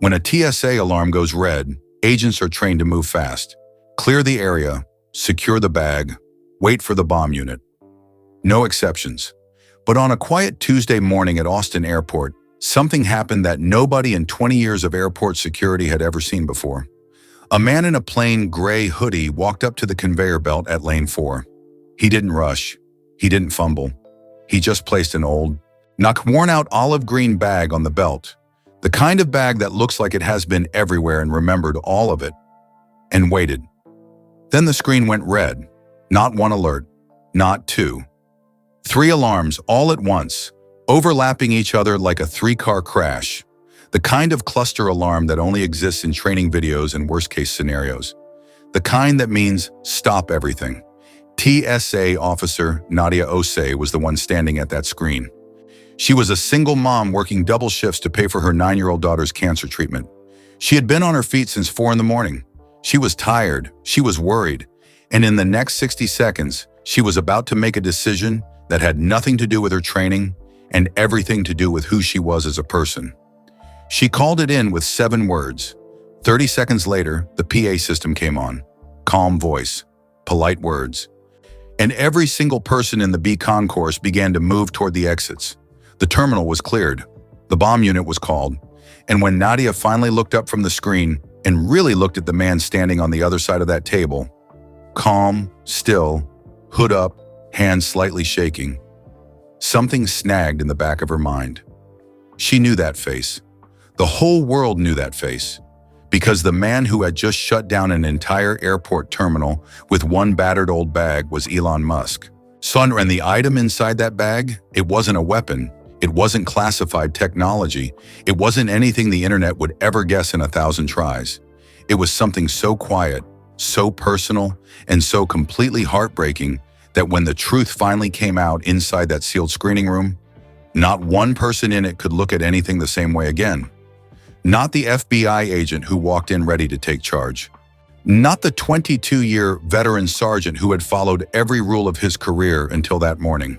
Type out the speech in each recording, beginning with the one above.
When a TSA alarm goes red, agents are trained to move fast. Clear the area, secure the bag, wait for the bomb unit. No exceptions. But on a quiet Tuesday morning at Austin Airport, something happened that nobody in 20 years of airport security had ever seen before. A man in a plain gray hoodie walked up to the conveyor belt at lane 4. He didn't rush. He didn't fumble. He just placed an old, worn-out olive green bag on the belt. The kind of bag that looks like it has been everywhere and remembered all of it. And waited. Then the screen went red. Not one alert. Not two. 3 alarms all at once, overlapping each other like a 3-car crash. The kind of cluster alarm that only exists in training videos and worst-case scenarios. The kind that means stop everything. TSA officer Nadia Osei was the one standing at that screen. She was a single mom working double shifts to pay for her 9-year-old daughter's cancer treatment. She had been on her feet since 4 in the morning. She was tired, she was worried, and in the next 60 seconds, she was about to make a decision that had nothing to do with her training and everything to do with who she was as a person. She called it in with 7 words. 30 seconds later, the PA system came on. Calm voice, polite words. And every single person in the B concourse began to move toward the exits. The terminal was cleared. The bomb unit was called. And when Nadia finally looked up from the screen and really looked at the man standing on the other side of that table, calm, still, hood up, hands slightly shaking, something snagged in the back of her mind. She knew that face. The whole world knew that face. Because the man who had just shut down an entire airport terminal with one battered old bag was Elon Musk. And the item inside that bag, it wasn't a weapon. It wasn't classified technology. It wasn't anything the internet would ever guess in 1,000 tries. It was something so quiet, so personal, and so completely heartbreaking that when the truth finally came out inside that sealed screening room, not one person in it could look at anything the same way again. Not the FBI agent who walked in ready to take charge. Not the 22-year veteran sergeant who had followed every rule of his career until that morning.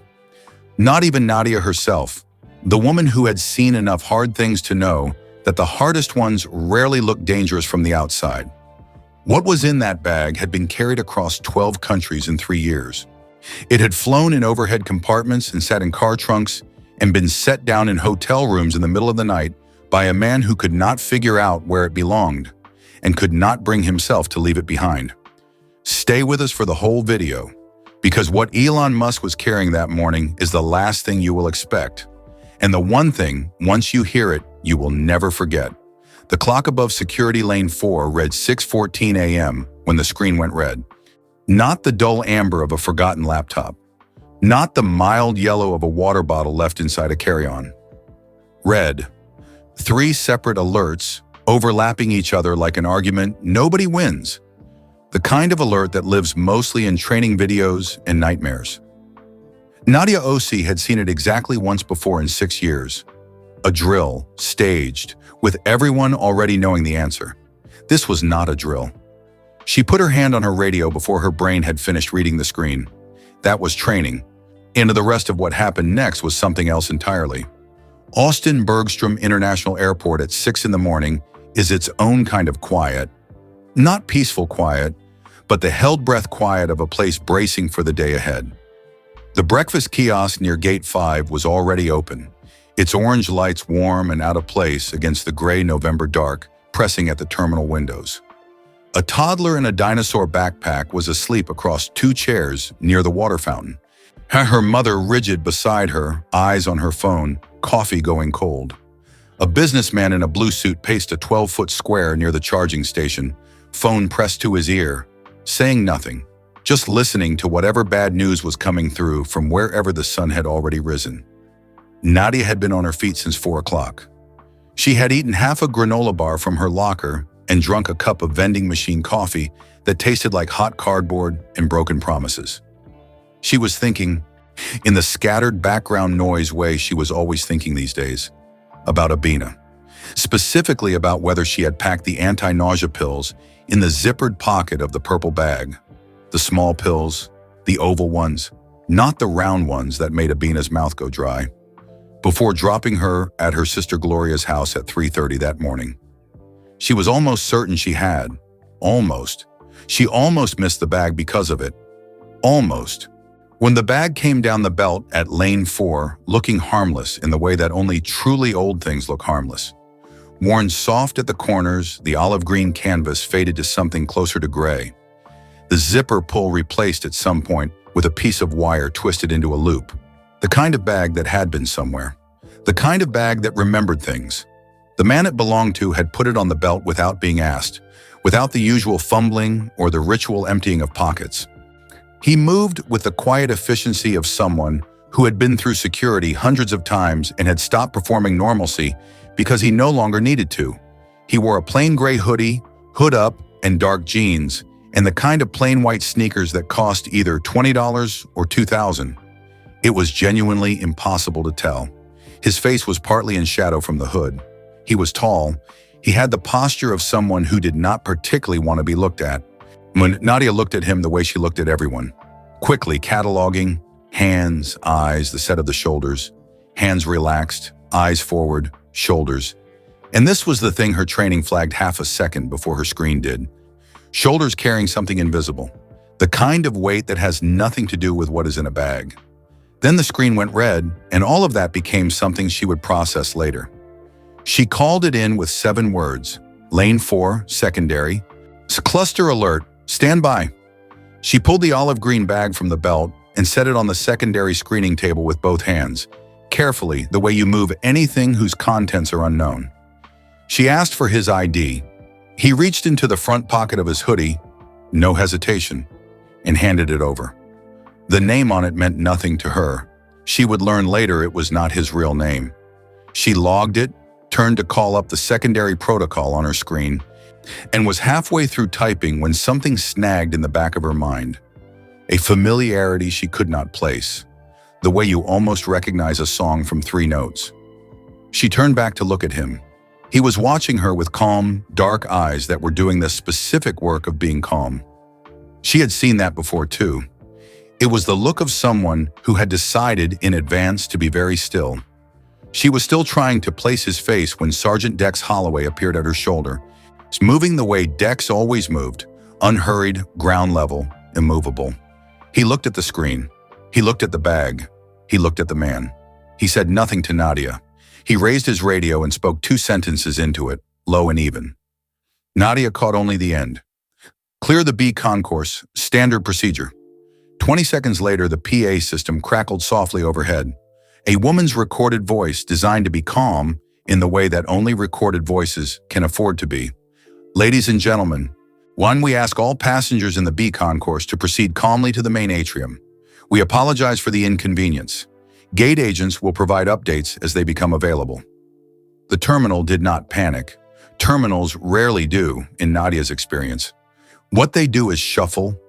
Not even Nadia herself, the woman who had seen enough hard things to know that the hardest ones rarely look dangerous from the outside. What was in that bag had been carried across 12 countries in 3 years. It had flown in overhead compartments and sat in car trunks and been set down in hotel rooms in the middle of the night by a man who could not figure out where it belonged and could not bring himself to leave it behind. Stay with us for the whole video, because what Elon Musk was carrying that morning is the last thing you will expect, and the one thing, once you hear it, you will never forget. The clock above security lane 4 read 6:14 a.m. when the screen went red. Not the dull amber of a forgotten laptop. Not the mild yellow of a water bottle left inside a carry-on. Red. 3 separate alerts, overlapping each other like an argument nobody wins. The kind of alert that lives mostly in training videos and nightmares. Nadia Osei had seen it exactly once before in 6 years. A drill, staged, with everyone already knowing the answer. This was not a drill. She put her hand on her radio before her brain had finished reading the screen. That was training. And the rest of what happened next was something else entirely. Austin Bergstrom International Airport at 6 in the morning is its own kind of quiet. Not peaceful quiet, but the held breath quiet of a place bracing for the day ahead. The breakfast kiosk near Gate 5 was already open, its orange lights warm and out of place against the gray November dark pressing at the terminal windows. A toddler in a dinosaur backpack was asleep across 2 chairs near the water fountain. Her mother rigid beside her, eyes on her phone, coffee going cold. A businessman in a blue suit paced a 12-foot square near the charging station, phone pressed to his ear, saying nothing, just listening to whatever bad news was coming through from wherever the sun had already risen. Nadia had been on her feet since 4 o'clock. She had eaten half a granola bar from her locker and drunk a cup of vending machine coffee that tasted like hot cardboard and broken promises. She was thinking, in the scattered background noise way she was always thinking these days, about Abina. Specifically about whether she had packed the anti-nausea pills in the zippered pocket of the purple bag. The small pills, the oval ones, not the round ones that made Abina's mouth go dry. Before dropping her at her sister Gloria's house at 3:30 that morning. She was almost certain she had. Almost. She almost missed the bag because of it. Almost. When the bag came down the belt at lane 4, looking harmless in the way that only truly old things look harmless. Worn soft at the corners, the olive green canvas faded to something closer to gray. The zipper pull replaced at some point with a piece of wire twisted into a loop. The kind of bag that had been somewhere. The kind of bag that remembered things. The man it belonged to had put it on the belt without being asked, without the usual fumbling or the ritual emptying of pockets. He moved with the quiet efficiency of someone who had been through security hundreds of times and had stopped performing normalcy because he no longer needed to. He wore a plain gray hoodie, hood up, and dark jeans, and the kind of plain white sneakers that cost either $20 or $2,000. It was genuinely impossible to tell. His face was partly in shadow from the hood. He was tall. He had the posture of someone who did not particularly want to be looked at. When Nadia looked at him the way she looked at everyone, quickly cataloging, hands, eyes, the set of the shoulders, hands relaxed, eyes forward, shoulders. And this was the thing her training flagged half a second before her screen did. Shoulders carrying something invisible, the kind of weight that has nothing to do with what is in a bag. Then the screen went red, and all of that became something she would process later. She called it in with 7 words. Lane 4, secondary. Cluster alert, stand by. She pulled the olive green bag from the belt and set it on the secondary screening table with both hands, carefully, the way you move anything whose contents are unknown. She asked for his ID. He reached into the front pocket of his hoodie, no hesitation, and handed it over. The name on it meant nothing to her. She would learn later it was not his real name. She logged it, turned to call up the secondary protocol on her screen, and was halfway through typing when something snagged in the back of her mind. A familiarity she could not place, the way you almost recognize a song from 3 notes. She turned back to look at him. He was watching her with calm, dark eyes that were doing the specific work of being calm. She had seen that before too. It was the look of someone who had decided in advance to be very still. She was still trying to place his face when Sergeant Dex Holloway appeared at her shoulder, moving the way Dex always moved, unhurried, ground level, immovable. He looked at the screen. He looked at the bag. He looked at the man. He said nothing to Nadia. He raised his radio and spoke 2 sentences into it, low and even. Nadia caught only the end. Clear the B concourse, standard procedure. 20 seconds later, the PA system crackled softly overhead. A woman's recorded voice designed to be calm in the way that only recorded voices can afford to be. Ladies and gentlemen, we ask all passengers in the B concourse to proceed calmly to the main atrium. We apologize for the inconvenience. Gate agents will provide updates as they become available. The terminal did not panic. Terminals rarely do, in Nadia's experience. What they do is shuffle,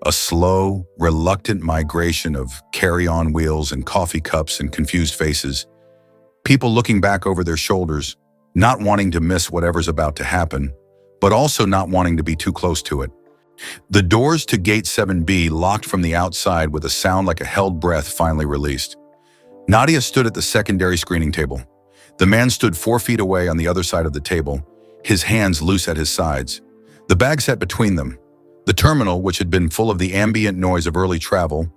a slow, reluctant migration of carry-on wheels and coffee cups and confused faces. People looking back over their shoulders, not wanting to miss whatever's about to happen, but also not wanting to be too close to it. The doors to Gate 7B locked from the outside with a sound like a held breath finally released. Nadia stood at the secondary screening table. The man stood 4 feet away on the other side of the table, his hands loose at his sides. The bag sat between them. The terminal, which had been full of the ambient noise of early travel,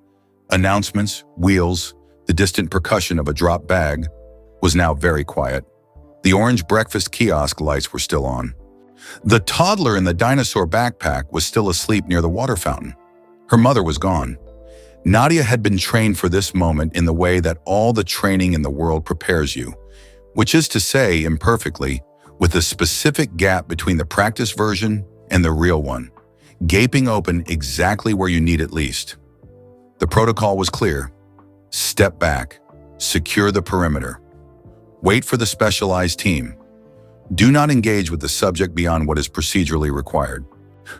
announcements, wheels, the distant percussion of a dropped bag, was now very quiet. The orange breakfast kiosk lights were still on. The toddler in the dinosaur backpack was still asleep near the water fountain. Her mother was gone. Nadia had been trained for this moment in the way that all the training in the world prepares you, which is to say, imperfectly, with a specific gap between the practice version and the real one, gaping open exactly where you need it least. The protocol was clear. Step back. Secure the perimeter. Wait for the specialized team. Do not engage with the subject beyond what is procedurally required.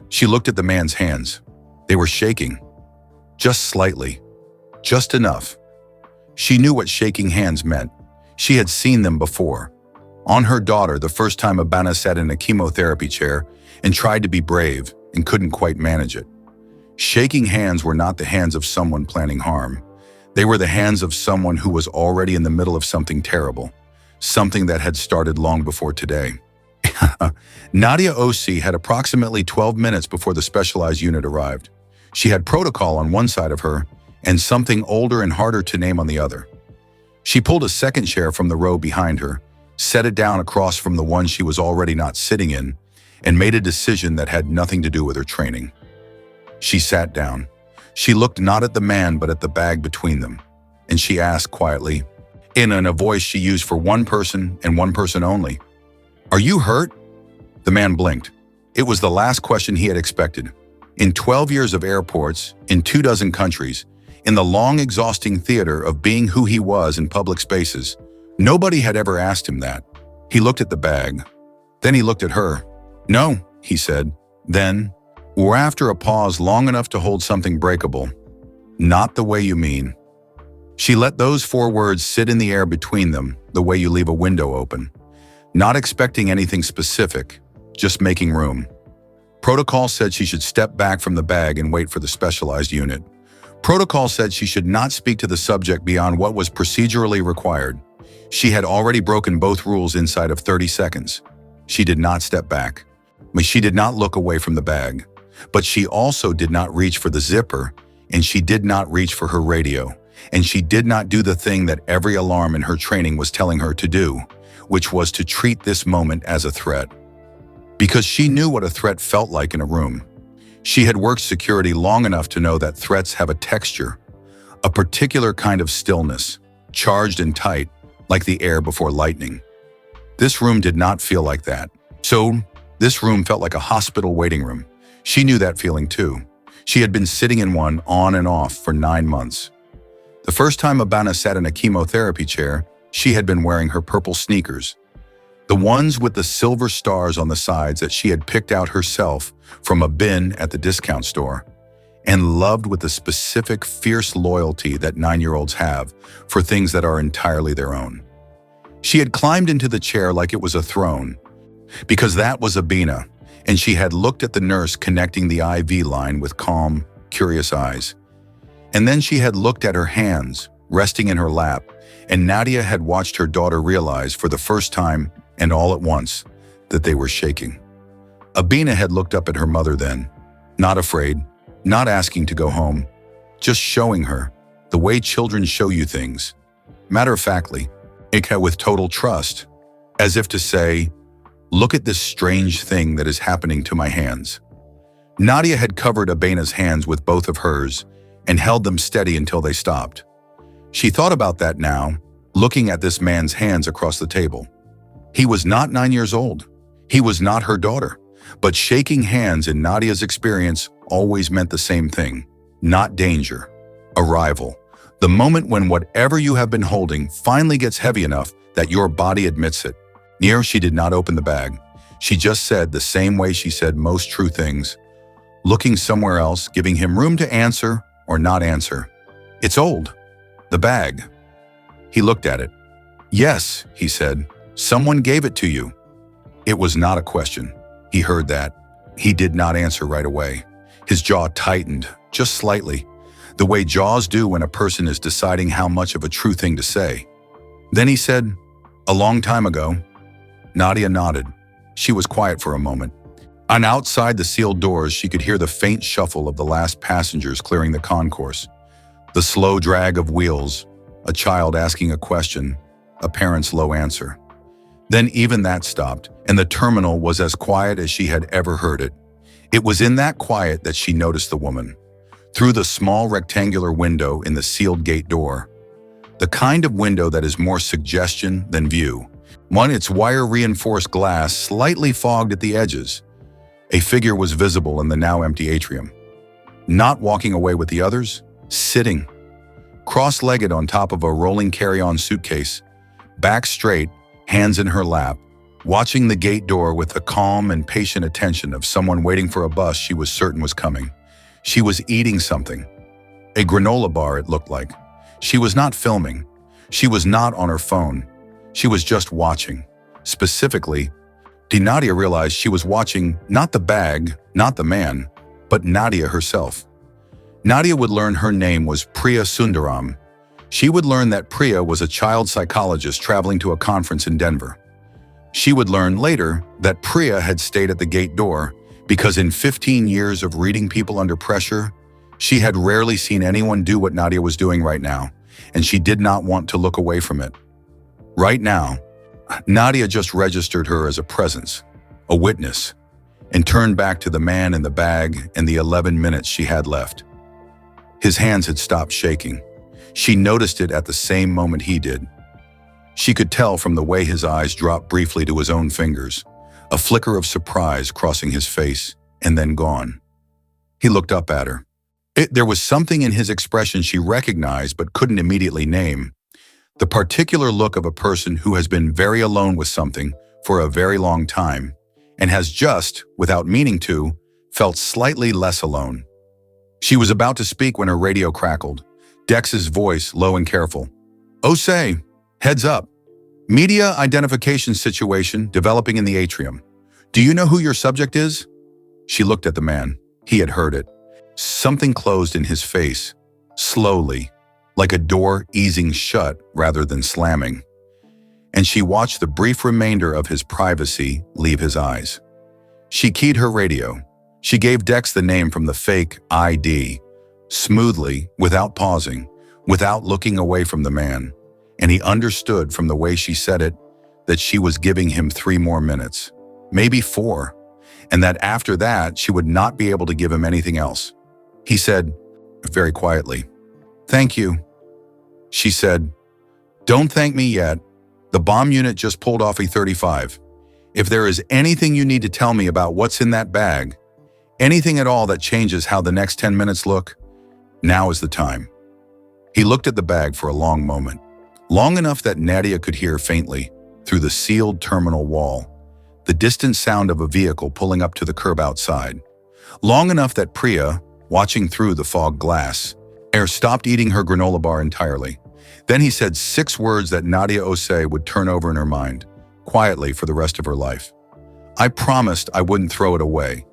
She looked at the man's hands. They were shaking. Just slightly. Just enough. She knew what shaking hands meant. She had seen them before. On her daughter, the first time Abana sat in a chemotherapy chair and tried to be brave and couldn't quite manage it. Shaking hands were not the hands of someone planning harm. They were the hands of someone who was already in the middle of something terrible, something that had started long before today. Nadia OC had approximately 12 minutes before the specialized unit arrived. She had protocol on one side of her and something older and harder to name on the other. She pulled a second chair from the row behind her, set it down across from the one she was already not sitting in, and made a decision that had nothing to do with her training. She sat down. She looked not at the man but at the bag between them, and she asked quietly, in a voice she used for one person and one person only, "Are you hurt?" The man blinked. It was the last question he had expected. In 12 years of airports, in 24 countries, in the long, exhausting theater of being who he was in public spaces, nobody had ever asked him that. He looked at the bag. Then he looked at her. "No," he said. Then, or after a pause long enough to hold something breakable, "Not the way you mean." She let those 4 words sit in the air between them, the way you leave a window open. Not expecting anything specific, just making room. Protocol said she should step back from the bag and wait for the specialized unit. Protocol said she should not speak to the subject beyond what was procedurally required. She had already broken both rules inside of 30 seconds. She did not step back. She did not look away from the bag. But she also did not reach for the zipper, and she did not reach for her radio, and she did not do the thing that every alarm in her training was telling her to do, which was to treat this moment as a threat. Because she knew what a threat felt like in a room. She had worked security long enough to know that threats have a texture, a particular kind of stillness, charged and tight, like the air before lightning. This room did not feel like that. So, this room felt like a hospital waiting room. She knew that feeling too. She had been sitting in one on and off for 9 months. The first time Abana sat in a chemotherapy chair, she had been wearing her purple sneakers. The ones with the silver stars on the sides that she had picked out herself from a bin at the discount store, and loved with the specific, fierce loyalty that 9-year-olds have for things that are entirely their own. She had climbed into the chair like it was a throne, because that was Abina, and she had looked at the nurse connecting the IV line with calm, curious eyes. And then she had looked at her hands, resting in her lap, and Nadia had watched her daughter realize for the first time and all at once that they were shaking. Abina had looked up at her mother then, not afraid, not asking to go home, just showing her the way children show you things, matter-of-factly, with total trust, as if to say, "Look at this strange thing that is happening to my hands." Nadia had covered Abina's hands with both of hers and held them steady until they stopped. She thought about that now, looking at this man's hands across the table. He was not 9 years old. He was not her daughter. But shaking hands in Nadia's experience always meant the same thing. Not danger. Arrival. The moment when whatever you have been holding finally gets heavy enough that your body admits it. Here, she did not open the bag. She just said the same way she said most true things, looking somewhere else, giving him room to answer or not answer. "It's old. The bag." He looked at it. "Yes," he said. "Someone gave it to you." It was not a question. He heard that. He did not answer right away. His jaw tightened, just slightly, the way jaws do when a person is deciding how much of a true thing to say. Then he said, "A long time ago." Nadia nodded. She was quiet for a moment. And outside the sealed doors, she could hear the faint shuffle of the last passengers clearing the concourse, the slow drag of wheels, a child asking a question, a parent's low answer. Then even that stopped, and the terminal was as quiet as she had ever heard it. It was in that quiet that she noticed the woman. Through the small rectangular window in the sealed gate door. The kind of window that is more suggestion than view. One, its wire-reinforced glass slightly fogged at the edges. A figure was visible in the now empty atrium. Not walking away with the others, sitting. Cross-legged on top of a rolling carry-on suitcase, back straight, hands in her lap, watching the gate door with the calm and patient attention of someone waiting for a bus she was certain was coming. She was eating something. A granola bar, it looked like. She was not filming. She was not on her phone. She was just watching. Specifically, Nadia realized she was watching not the bag, not the man, but Nadia herself. Nadia would learn her name was Priya Sundaram. She would learn that Priya was a child psychologist traveling to a conference in Denver. She would learn later that Priya had stayed at the gate door because in 15 years of reading people under pressure, she had rarely seen anyone do what Nadia was doing right now, and she did not want to look away from it. Right now, Nadia just registered her as a presence, a witness, and turned back to the man in the bag and the 11 minutes she had left. His hands had stopped shaking. She noticed it at the same moment he did. She could tell from the way his eyes dropped briefly to his own fingers, a flicker of surprise crossing his face, and then gone. He looked up at her. There was something in his expression she recognized but couldn't immediately name. The particular look of a person who has been very alone with something for a very long time and has just, without meaning to, felt slightly less alone. She was about to speak when her radio crackled. Dex's voice, low and careful. "Oh, say, heads up. Media identification situation developing in the atrium. Do you know who your subject is?" She looked at the man. He had heard it. Something closed in his face, slowly, like a door easing shut rather than slamming. And she watched the brief remainder of his privacy leave his eyes. She keyed her radio. She gave Dex the name from the fake ID, smoothly, without pausing, without looking away from the man. And he understood from the way she said it that she was giving him 3 more minutes, maybe 4, and that after that she would not be able to give him anything else. He said, very quietly, "Thank you." She said, "Don't thank me yet. The bomb unit just pulled off a 35. If there is anything you need to tell me about what's in that bag, anything at all that changes how the next 10 minutes look, now is the time." He looked at the bag for a long moment, long enough that Nadia could hear faintly, through the sealed terminal wall, the distant sound of a vehicle pulling up to the curb outside. Long enough that Priya, watching through the fog glass, stopped eating her granola bar entirely. Then he said 6 words that Nadia Osei would turn over in her mind, quietly for the rest of her life. "I promised I wouldn't throw it away."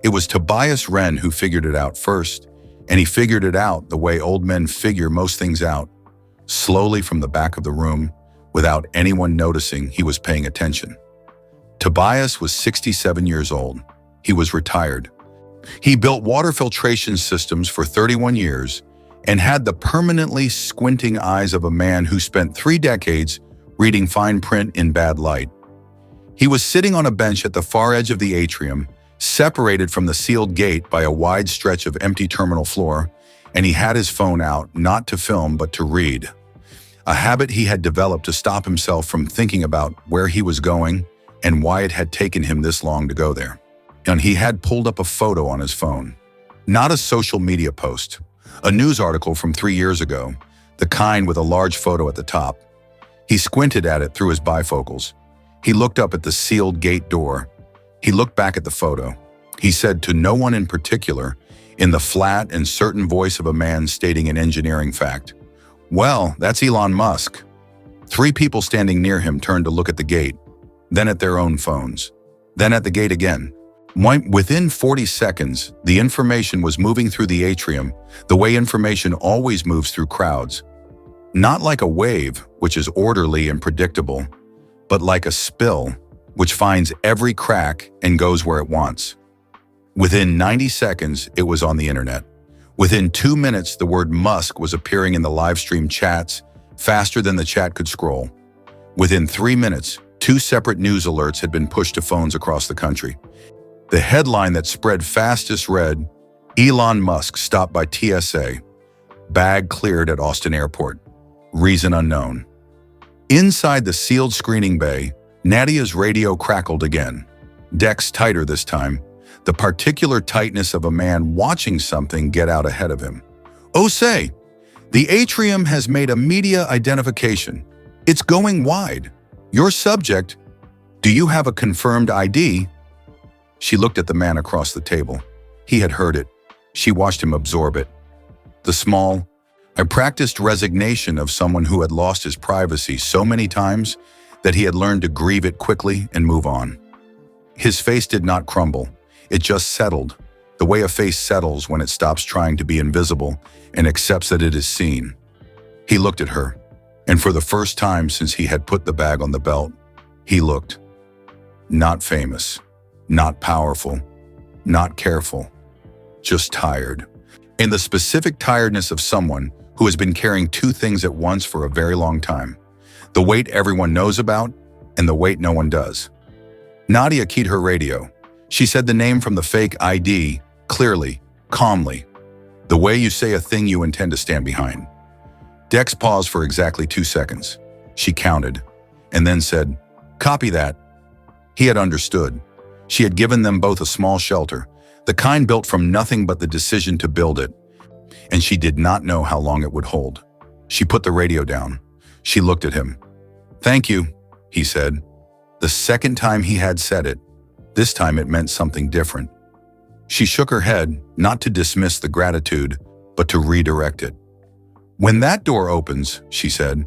It was Tobias Wren who figured it out first, and he figured it out the way old men figure most things out, slowly from the back of the room, without anyone noticing he was paying attention. Tobias was 67 years old. He was retired. He built water filtration systems for 31 years and had the permanently squinting eyes of a man who spent 3 decades reading fine print in bad light. He was sitting on a bench at the far edge of the atrium, separated from the sealed gate by a wide stretch of empty terminal floor, and he had his phone out, not to film but to read. A habit he had developed to stop himself from thinking about where he was going and why it had taken him this long to go there. And he had pulled up a photo on his phone. Not a social media post, a news article from 3 years ago, the kind with a large photo at the top. He squinted at it through his bifocals. He looked up at the sealed gate door. He looked back at the photo. He said to no one in particular, in the flat and certain voice of a man stating an engineering fact, "Well, that's Elon Musk." 3 people standing near him turned to look at the gate, then at their own phones, then at the gate again. Within 40 seconds, the information was moving through the atrium the way information always moves through crowds. Not like a wave, which is orderly and predictable, but like a spill, which finds every crack and goes where it wants. Within 90 seconds, it was on the internet. Within 2 minutes, the word Musk was appearing in the live stream chats faster than the chat could scroll. Within 3 minutes, 2 separate news alerts had been pushed to phones across the country. The headline that spread fastest read, "Elon Musk stopped by TSA. Bag cleared at Austin Airport. Reason unknown." Inside the sealed screening bay, Nadia's radio crackled again. Decks tighter this time, the particular tightness of a man watching something get out ahead of him. "Oh, say, the atrium has made a media identification. It's going wide. Your subject, do you have a confirmed ID?" She looked at the man across the table. He had heard it. She watched him absorb it. The small, practiced resignation of someone who had lost his privacy so many times that he had learned to grieve it quickly and move on. His face did not crumble. It just settled, the way a face settles when it stops trying to be invisible and accepts that it is seen. He looked at her, and for the first time since he had put the bag on the belt, He looked. Not famous, not powerful, not careful, just tired. And the specific tiredness of someone who has been carrying two things at once for a very long time. The weight everyone knows about and the weight no one does. Nadia keyed her radio. She said the name from the fake ID, clearly, calmly, the way you say a thing you intend to stand behind. Dex paused for exactly 2 seconds. She counted, and then said, "Copy that." He had understood. She had given them both a small shelter, the kind built from nothing but the decision to build it, and she did not know how long it would hold. She put the radio down. She looked at him. "Thank you," he said. The second time he had said it, this time it meant something different. She shook her head, not to dismiss the gratitude, but to redirect it. "When that door opens," she said,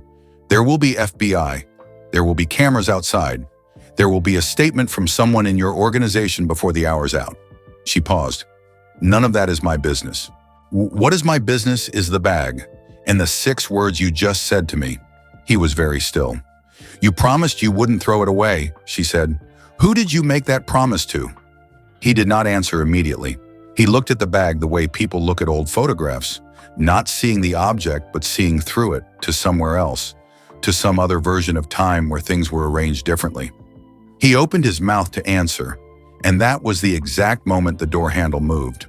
"there will be FBI. There will be cameras outside. There will be a statement from someone in your organization before the hour's out." She paused. "None of that is my business. What is my business is the bag, and the 6 words you just said to me." He was very still. "You promised you wouldn't throw it away," she said. "Who did you make that promise to?" He did not answer immediately. He looked at the bag the way people look at old photographs, not seeing the object but seeing through it to somewhere else, to some other version of time where things were arranged differently. He opened his mouth to answer, and that was the exact moment the door handle moved.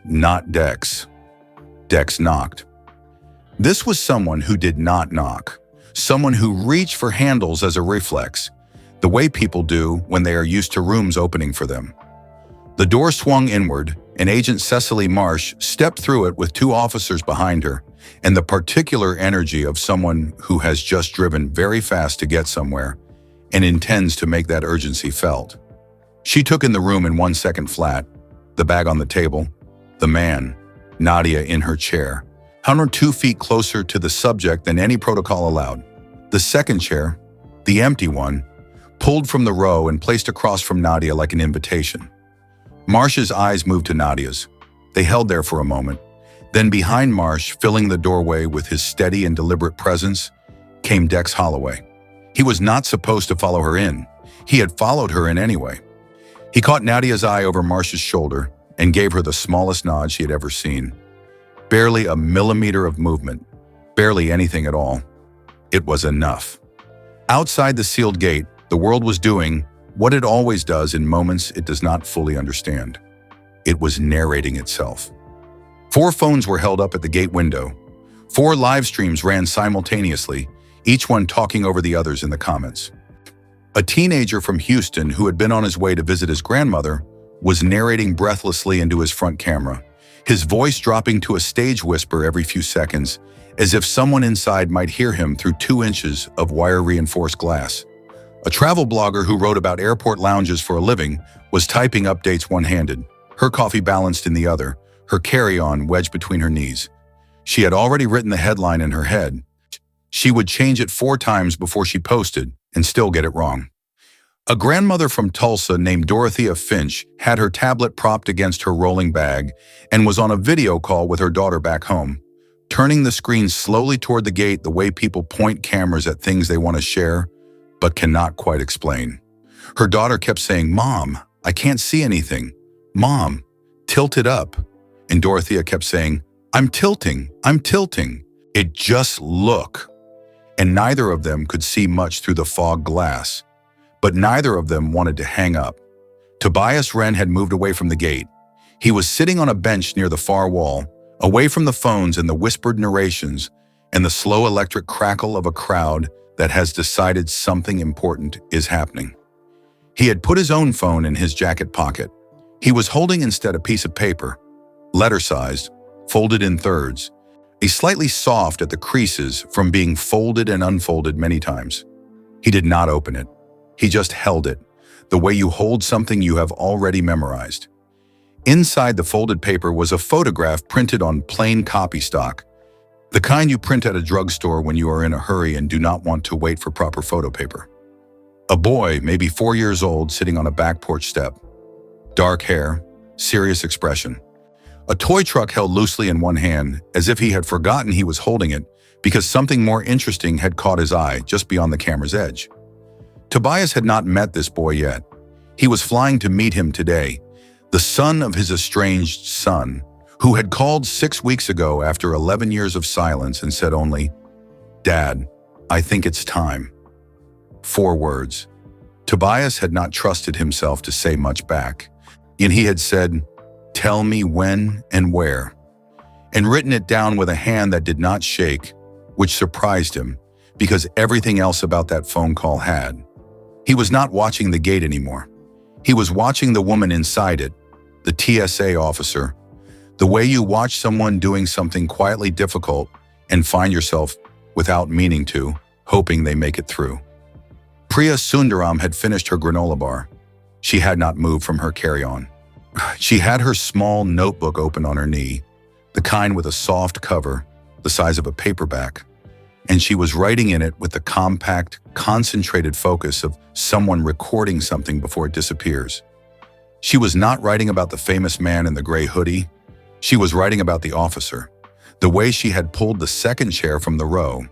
Not Dex. Dex knocked. This was someone who did not knock. Someone who reached for handles as a reflex, the way people do when they are used to rooms opening for them. The door swung inward, and Agent Cecily Marsh stepped through it with 2 officers behind her, and the particular energy of someone who has just driven very fast to get somewhere and intends to make that urgency felt. She took in the room in 1 second flat, the bag on the table, the man, Nadia in her chair, 102 feet closer to the subject than any protocol allowed. The second chair, the empty one, pulled from the row and placed across from Nadia like an invitation. Marsh's eyes moved to Nadia's. They held there for a moment. Then behind Marsh, filling the doorway with his steady and deliberate presence, came Dex Holloway. He was not supposed to follow her in. He had followed her in anyway. He caught Nadia's eye over Marsh's shoulder and gave her the smallest nod she had ever seen. Barely a millimeter of movement, barely anything at all. It was enough. Outside the sealed gate, the world was doing what it always does in moments it does not fully understand. It was narrating itself. 4 phones were held up at the gate window. 4 live streams ran simultaneously, each one talking over the others in the comments. A teenager from Houston who had been on his way to visit his grandmother was narrating breathlessly into his front camera, his voice dropping to a stage whisper every few seconds, as if someone inside might hear him through 2 inches of wire-reinforced glass. A travel blogger who wrote about airport lounges for a living was typing updates one-handed, her coffee balanced in the other, her carry-on wedged between her knees. She had already written the headline in her head. She would change it 4 times before she posted and still get it wrong. A grandmother from Tulsa named Dorothea Finch had her tablet propped against her rolling bag and was on a video call with her daughter back home, turning the screen slowly toward the gate the way people point cameras at things they want to share but cannot quite explain. Her daughter kept saying, "Mom, I can't see anything. Mom, tilt it up." And Dorothea kept saying, I'm tilting. It just look." And neither of them could see much through the fog glass. But neither of them wanted to hang up. Tobias Wren had moved away from the gate. He was sitting on a bench near the far wall, away from the phones and the whispered narrations and the slow electric crackle of a crowd that has decided something important is happening. He had put his own phone in his jacket pocket. He was holding instead a piece of paper, letter-sized, folded in thirds, a slightly soft at the creases from being folded and unfolded many times. He did not open it. He just held it, the way you hold something you have already memorized. Inside the folded paper was a photograph printed on plain copy stock, the kind you print at a drugstore when you are in a hurry and do not want to wait for proper photo paper. A boy, maybe 4 years old, sitting on a back porch step. Dark hair, serious expression. A toy truck held loosely in one hand, as if he had forgotten he was holding it because something more interesting had caught his eye just beyond the camera's edge. Tobias had not met this boy yet. He was flying to meet him today, the son of his estranged son, who had called 6 weeks ago after 11 years of silence and said only, "Dad, I think it's time." 4 words. Tobias had not trusted himself to say much back, and he had said, "Tell me when and where," and written it down with a hand that did not shake, which surprised him, because everything else about that phone call had. He was not watching the gate anymore. He was watching the woman inside it, the TSA officer, the way you watch someone doing something quietly difficult and find yourself, without meaning to, hoping they make it through. Priya Sundaram had finished her granola bar. She had not moved from her carry-on. She had her small notebook open on her knee, the kind with a soft cover, the size of a paperback, and she was writing in it with the compact, concentrated focus of someone recording something before it disappears. She was not writing about the famous man in the gray hoodie. She was writing about the officer, the way she had pulled the second chair from the row,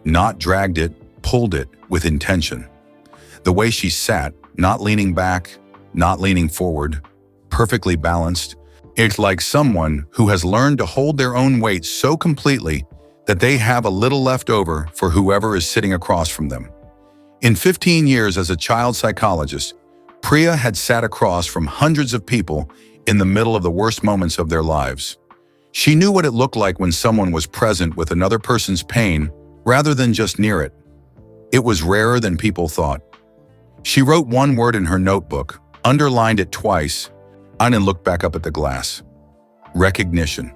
not dragged it, pulled it with intention. The way she sat, not leaning back, not leaning forward, perfectly balanced. It's like someone who has learned to hold their own weight so completely that they have a little left over for whoever is sitting across from them. In 15 years as a child psychologist, Priya had sat across from hundreds of people in the middle of the worst moments of their lives. She knew what it looked like when someone was present with another person's pain rather than just near it. It was rarer than people thought. She wrote one word in her notebook, underlined it twice, and then looked back up at the glass. Recognition.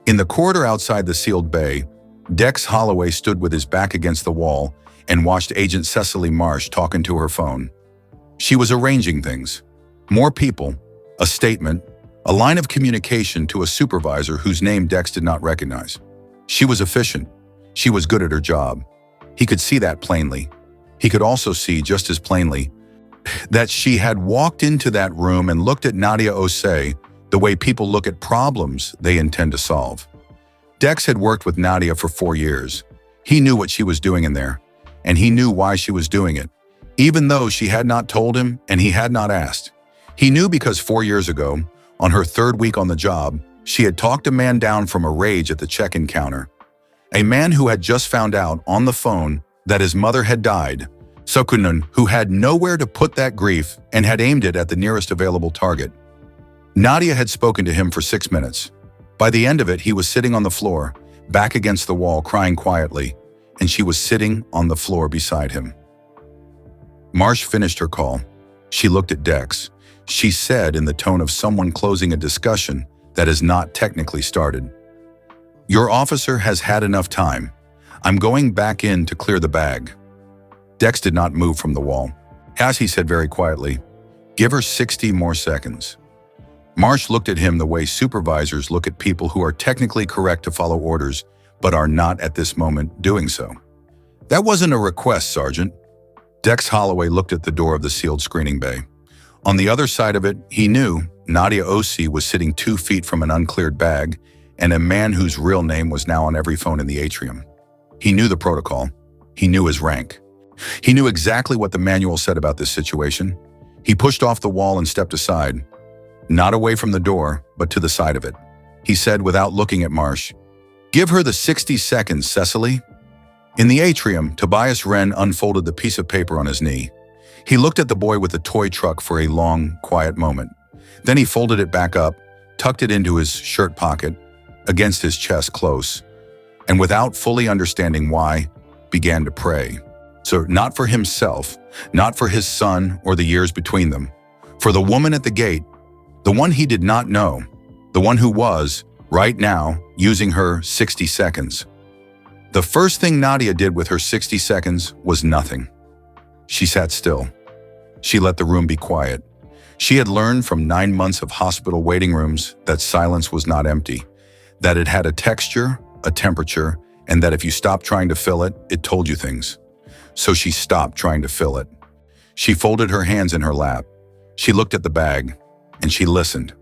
In the corridor outside the sealed bay, Dex Holloway stood with his back against the wall and watched Agent Cecily Marsh talking to her phone. She was arranging things. More people, a statement, a line of communication to a supervisor whose name Dex did not recognize. She was efficient. She was good at her job. He could see that plainly. He could also see just as plainly that she had walked into that room and looked at Nadia Osei the way people look at problems they intend to solve. Dex had worked with Nadia for 4 years. He knew what she was doing in there, and he knew why she was doing it, even though she had not told him and he had not asked. He knew because 4 years ago, on her 3rd week on the job, she had talked a man down from a rage at the check-in counter. A man who had just found out on the phone that his mother had died, Sokunan, who had nowhere to put that grief and had aimed it at the nearest available target. Nadia had spoken to him for 6 minutes. By the end of it, he was sitting on the floor, back against the wall, crying quietly, and she was sitting on the floor beside him. Marsh finished her call. She looked at Dex. She said in the tone of someone closing a discussion that has not technically started, "Your officer has had enough time. I'm going back in to clear the bag." Dex did not move from the wall. As he said very quietly, "Give her 60 more seconds." Marsh looked at him the way supervisors look at people who are technically correct to follow orders, but are not at this moment doing so. "That wasn't a request, Sergeant." Dex Holloway looked at the door of the sealed screening bay. On the other side of it, he knew Nadia Osei was sitting 2 feet from an uncleared bag and a man whose real name was now on every phone in the atrium. He knew the protocol. He knew his rank. He knew exactly what the manual said about this situation. He pushed off the wall and stepped aside, not away from the door, but to the side of it. He said without looking at Marsh, "Give her the 60 seconds, Cecily." In the atrium, Tobias Wren unfolded the piece of paper on his knee. He looked at the boy with the toy truck for a long, quiet moment. Then he folded it back up, tucked it into his shirt pocket, against his chest close, and without fully understanding why, began to pray. So not for himself, not for his son or the years between them, for the woman at the gate, the one he did not know, the one who was, right now, using her 60 seconds. The first thing Nadia did with her 60 seconds was nothing. She sat still. She let the room be quiet. She had learned from 9 months of hospital waiting rooms that silence was not empty, that it had a texture, a temperature, and that if you stopped trying to fill it, it told you things. So she stopped trying to fill it. She folded her hands in her lap. She looked at the bag, and she listened.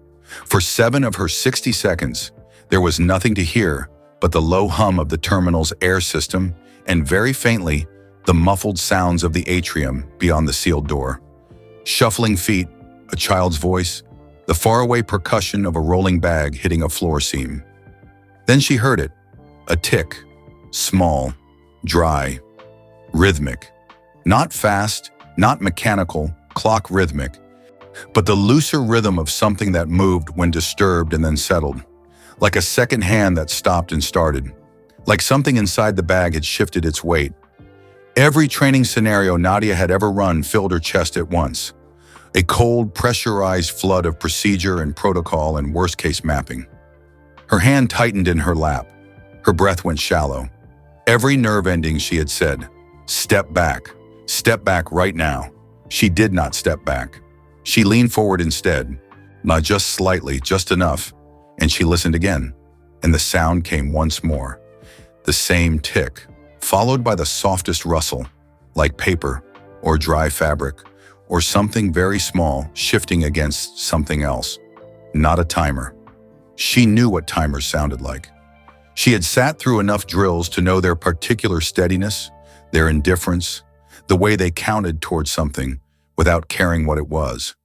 For 7 of her 60 seconds, there was nothing to hear but the low hum of the terminal's air system and, very faintly, the muffled sounds of the atrium beyond the sealed door. Shuffling feet, a child's voice, the faraway percussion of a rolling bag hitting a floor seam. Then she heard it, a tick, small, dry, rhythmic. Not fast, not mechanical, clock rhythmic, but the looser rhythm of something that moved when disturbed and then settled, like a second hand that stopped and started, like something inside the bag had shifted its weight. Every training scenario Nadia had ever run filled her chest at once, a cold, pressurized flood of procedure and protocol and worst-case mapping. Her hand tightened in her lap. Her breath went shallow. Every nerve ending she had said, step back right now. She did not step back. She leaned forward instead, not just slightly, just enough, and she listened again, and the sound came once more. The same tick, followed by the softest rustle, like paper or dry fabric, or something very small shifting against something else. Not a timer. She knew what timers sounded like. She had sat through enough drills to know their particular steadiness, their indifference, the way they counted towards something without caring what it was.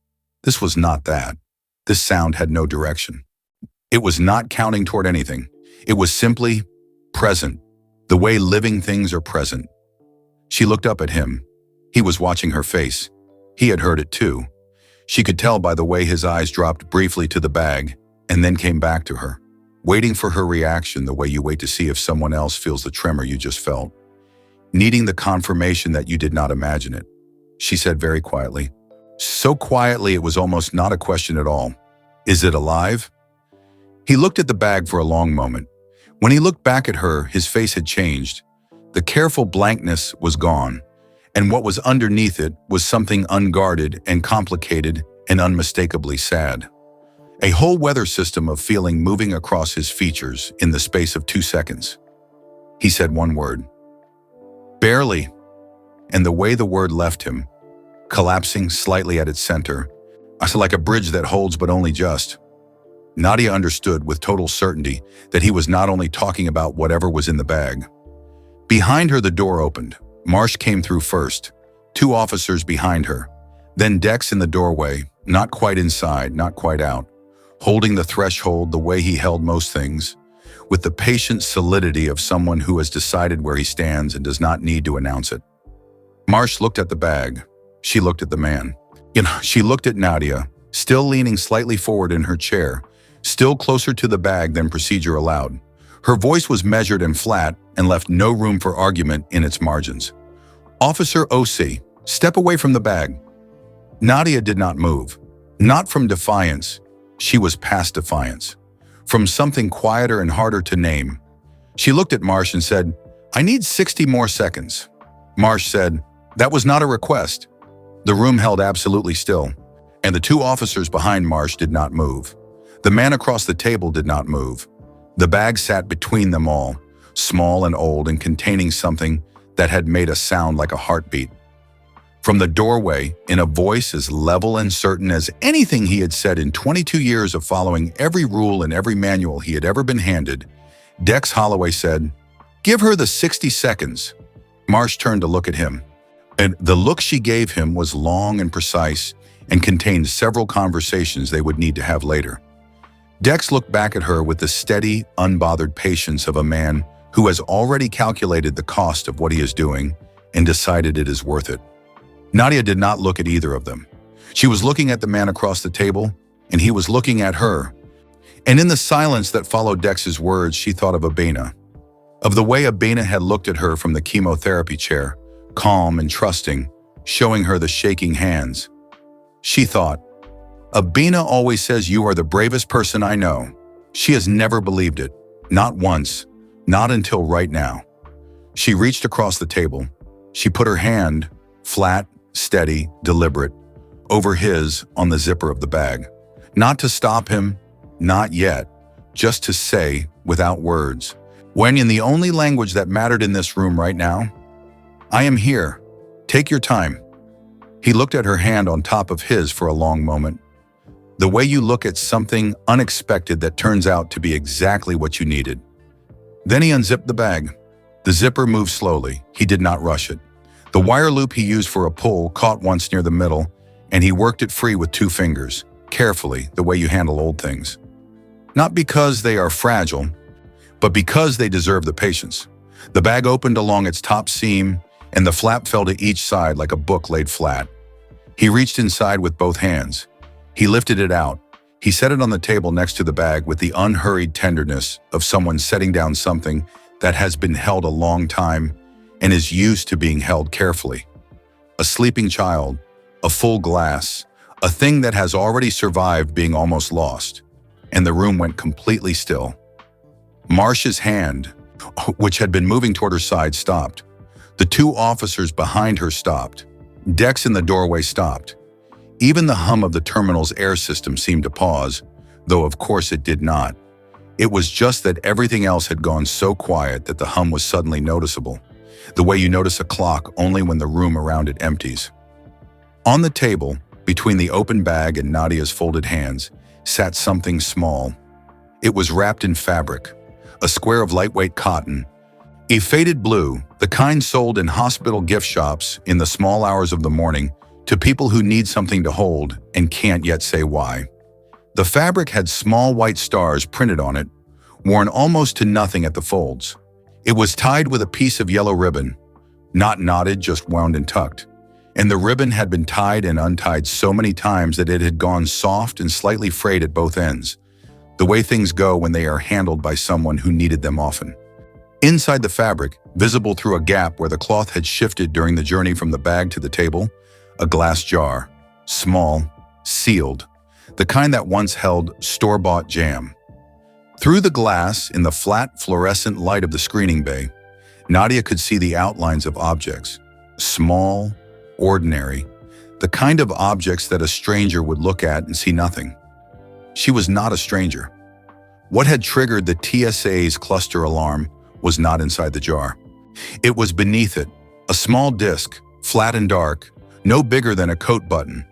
This was not that. This sound had no direction. It was not counting toward anything. It was simply present, the way living things are present. She looked up at him. He was watching her face. He had heard it too. She could tell by the way his eyes dropped briefly to the bag and then came back to her, waiting for her reaction the way you wait to see if someone else feels the tremor you just felt, needing the confirmation that you did not imagine it. She said very quietly, so quietly it was almost not a question at all, "Is it alive?" He looked at the bag for a long moment. When he looked back at her, his face had changed. The careful blankness was gone, and what was underneath it was something unguarded and complicated and unmistakably sad. A whole weather system of feeling moving across his features in the space of 2 seconds. He said one word. Barely. And the way the word left him, collapsing slightly at its center, like a bridge that holds but only just. Nadia understood with total certainty that he was not only talking about whatever was in the bag. Behind her, the door opened. Marsh came through first, 2 officers behind her. Then Dex in the doorway, not quite inside, not quite out, holding the threshold the way he held most things, with the patient solidity of someone who has decided where he stands and does not need to announce it. Marsh looked at the bag. She looked at the man. She looked at Nadia, still leaning slightly forward in her chair, still closer to the bag than procedure allowed. Her voice was measured and flat and left no room for argument in its margins. "Officer OC, step away from the bag." Nadia did not move. Not from defiance. She was past defiance. From something quieter and harder to name. She looked at Marsh and said, "I need 60 more seconds." Marsh said, "That was not a request." The room held absolutely still, and the 2 officers behind Marsh did not move. The man across the table did not move. The bag sat between them all, small and old and containing something that had made a sound like a heartbeat. From the doorway, in a voice as level and certain as anything he had said in 22 years of following every rule and every manual he had ever been handed, Dex Holloway said, "Give her the 60 seconds." Marsh turned to look at him, and the look she gave him was long and precise and contained several conversations they would need to have later. Dex looked back at her with the steady, unbothered patience of a man who has already calculated the cost of what he is doing and decided it is worth it. Nadia did not look at either of them. She was looking at the man across the table, and he was looking at her. And in the silence that followed Dex's words, she thought of Abena, of the way Abena had looked at her from the chemotherapy chair, calm and trusting, showing her the shaking hands. She thought, "Abena always says you are the bravest person I know. She has never believed it, not once, not until right now." She reached across the table. She put her hand, flat, steady, deliberate, over his on the zipper of the bag. Not to stop him, not yet, just to say, without words, when in the only language that mattered in this room right now, "I am here. Take your time." He looked at her hand on top of his for a long moment. The way you look at something unexpected that turns out to be exactly what you needed. Then he unzipped the bag. The zipper moved slowly. He did not rush it. The wire loop he used for a pull caught once near the middle, and he worked it free with 2 fingers, carefully, the way you handle old things. Not because they are fragile, but because they deserve the patience. The bag opened along its top seam, and the flap fell to each side like a book laid flat. He reached inside with both hands. He lifted it out. He set it on the table next to the bag with the unhurried tenderness of someone setting down something that has been held a long time and is used to being held carefully. A sleeping child, a full glass, a thing that has already survived being almost lost. And the room went completely still. Marsh's hand, which had been moving toward her side, stopped. The 2 officers behind her stopped. Dex in the doorway stopped. Even the hum of the terminal's air system seemed to pause, though of course it did not. It was just that everything else had gone so quiet that the hum was suddenly noticeable, the way you notice a clock only when the room around it empties. On the table, between the open bag and Nadia's folded hands, sat something small. It was wrapped in fabric, a square of lightweight cotton, a faded blue, the kind sold in hospital gift shops in the small hours of the morning to people who need something to hold and can't yet say why. The fabric had small white stars printed on it, worn almost to nothing at the folds. It was tied with a piece of yellow ribbon, not knotted, just wound and tucked. And the ribbon had been tied and untied so many times that it had gone soft and slightly frayed at both ends, the way things go when they are handled by someone who needed them often. Inside the fabric, visible through a gap where the cloth had shifted during the journey from the bag to the table, a glass jar, small, sealed, the kind that once held store-bought jam. Through the glass, in the flat, fluorescent light of the screening bay, Nadia could see the outlines of objects, small, ordinary, the kind of objects that a stranger would look at and see nothing. She was not a stranger. What had triggered the TSA's cluster alarm was not inside the jar. It was beneath it, a small disc, flat and dark, no bigger than a coat button,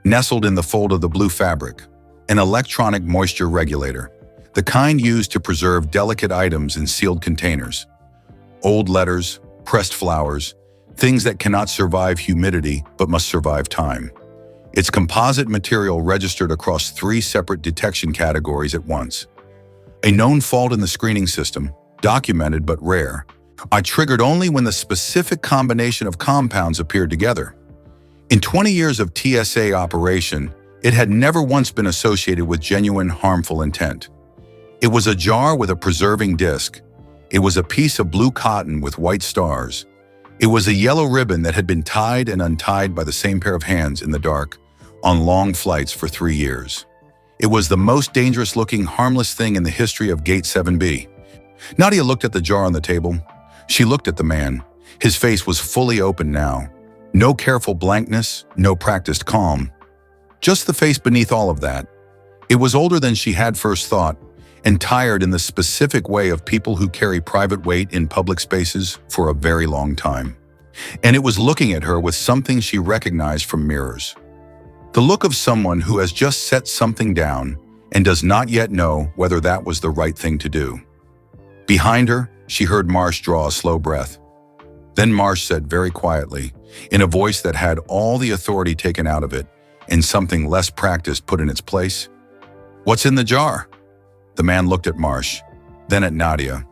nestled in the fold of the blue fabric, an electronic moisture regulator, the kind used to preserve delicate items in sealed containers. Old letters, pressed flowers, things that cannot survive humidity but must survive time. Its composite material registered across 3 separate detection categories at once. A known fault in the screening system, documented but rare, triggered only when the specific combination of compounds appeared together. In 20 years of TSA operation, it had never once been associated with genuine harmful intent. It was a jar with a preserving disc. It was a piece of blue cotton with white stars. It was a yellow ribbon that had been tied and untied by the same pair of hands in the dark, on long flights for 3 years. It was the most dangerous-looking, harmless thing in the history of Gate 7B. Nadia looked at the jar on the table. She looked at the man. His face was fully open now. No careful blankness, no practiced calm. Just the face beneath all of that. It was older than she had first thought, and tired in the specific way of people who carry private weight in public spaces for a very long time. And it was looking at her with something she recognized from mirrors. The look of someone who has just set something down and does not yet know whether that was the right thing to do. Behind her, she heard Marsh draw a slow breath. Then Marsh said very quietly, in a voice that had all the authority taken out of it and something less practiced put in its place, "What's in the jar?" The man looked at Marsh, then at Nadia,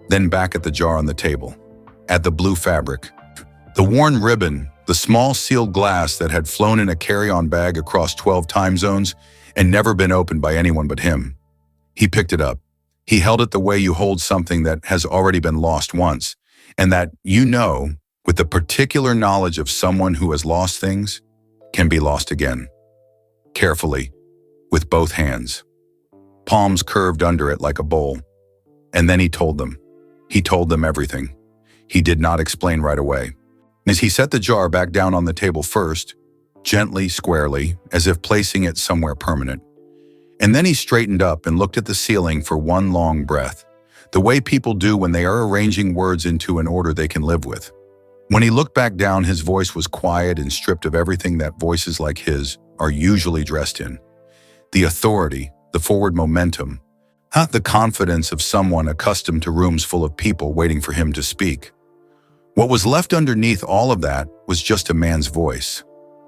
then back at the jar on the table, at the blue fabric, the worn ribbon, the small sealed glass that had flown in a carry-on bag across 12 time zones and never been opened by anyone but him. He picked it up. He held it the way you hold something that has already been lost once, and that, you know, with the particular knowledge of someone who has lost things, can be lost again. Carefully, with both hands. Palms curved under it like a bowl. And then he told them. He told them everything. He did not explain right away. As he set the jar back down on the table first, gently, squarely, as if placing it somewhere permanent. And then he straightened up and looked at the ceiling for one long breath, the way people do when they are arranging words into an order they can live with. When he looked back down, his voice was quiet and stripped of everything that voices like his are usually dressed in. The authority, the forward momentum, the confidence of someone accustomed to rooms full of people waiting for him to speak. What was left underneath all of that was just a man's voice.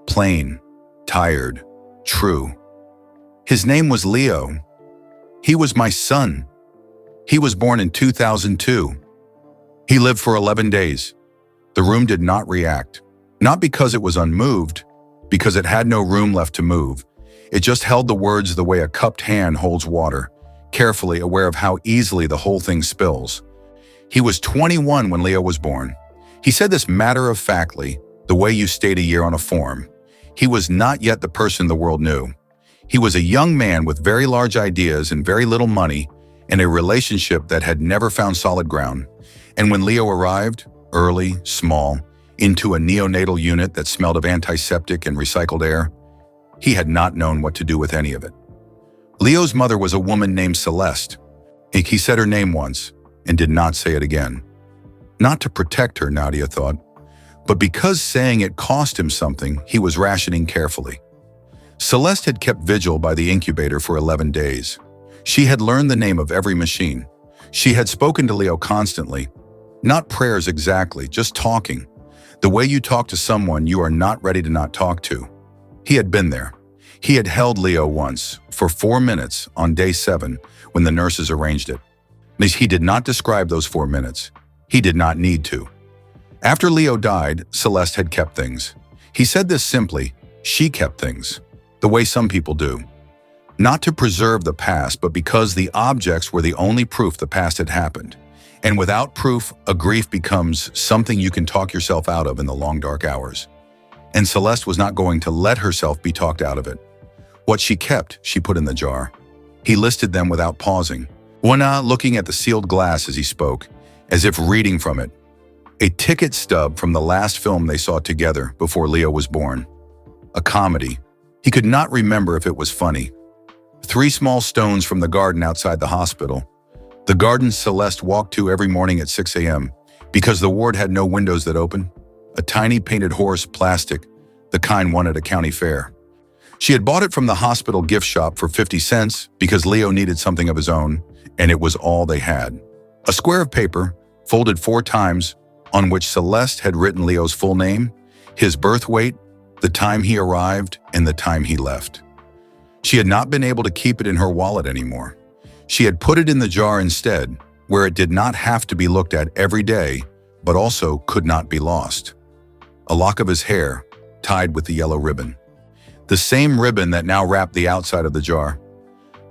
Plain, tired, true. His name was Leo. He was my son. He was born in 2002. He lived for 11 days. The room did not react. Not because it was unmoved, because it had no room left to move. It just held the words the way a cupped hand holds water, carefully aware of how easily the whole thing spills. He was 21 when Leo was born. He said this matter-of-factly, the way you state a year on a form. He was not yet the person the world knew. He was a young man with very large ideas and very little money, and a relationship that had never found solid ground. And when Leo arrived, early, small, into a neonatal unit that smelled of antiseptic and recycled air, he had not known what to do with any of it. Leo's mother was a woman named Celeste. He said her name once and did not say it again. Not to protect her, Nadia thought, but because saying it cost him something, he was rationing carefully. Celeste had kept vigil by the incubator for 11 days. She had learned the name of every machine. She had spoken to Leo constantly. Not prayers exactly, just talking. The way you talk to someone you are not ready to not talk to. He had been there. He had held Leo once, for 4 minutes, on day 7, when the nurses arranged it. He did not describe those 4 minutes. He did not need to. After Leo died, Celeste had kept things. He said this simply, she kept things, the way some people do. Not to preserve the past, but because the objects were the only proof the past had happened. And without proof, a grief becomes something you can talk yourself out of in the long dark hours. And Celeste was not going to let herself be talked out of it. What she kept, she put in the jar. He listed them without pausing, Wana looking at the sealed glass as he spoke, as if reading from it. A ticket stub from the last film they saw together before Leo was born. A comedy. He could not remember if it was funny. 3 small stones from the garden outside the hospital. The garden Celeste walked to every morning at 6 a.m. because the ward had no windows that opened. A tiny painted horse, plastic, the kind won at a county fair. She had bought it from the hospital gift shop for 50 cents because Leo needed something of his own, and it was all they had. A square of paper, folded 4 times, on which Celeste had written Leo's full name, his birth weight, the time he arrived, and the time he left. She had not been able to keep it in her wallet anymore. She had put it in the jar instead, where it did not have to be looked at every day, but also could not be lost. A lock of his hair, tied with the yellow ribbon. The same ribbon that now wrapped the outside of the jar.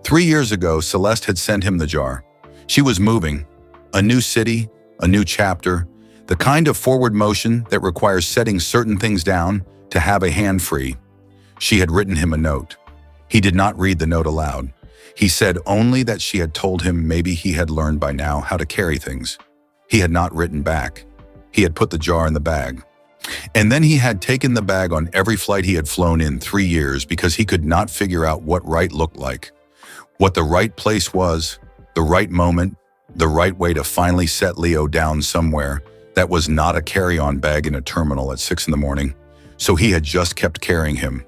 3 years ago, Celeste had sent him the jar. She was moving. A new city, a new chapter, the kind of forward motion that requires setting certain things down to have a hand free. She had written him a note. He did not read the note aloud. He said only that she had told him maybe he had learned by now how to carry things. He had not written back. He had put the jar in the bag. And then he had taken the bag on every flight he had flown in 3 years because he could not figure out what right looked like. What the right place was, the right moment, the right way to finally set Leo down somewhere that was not a carry-on bag in a terminal at 6 in the morning. So he had just kept carrying him.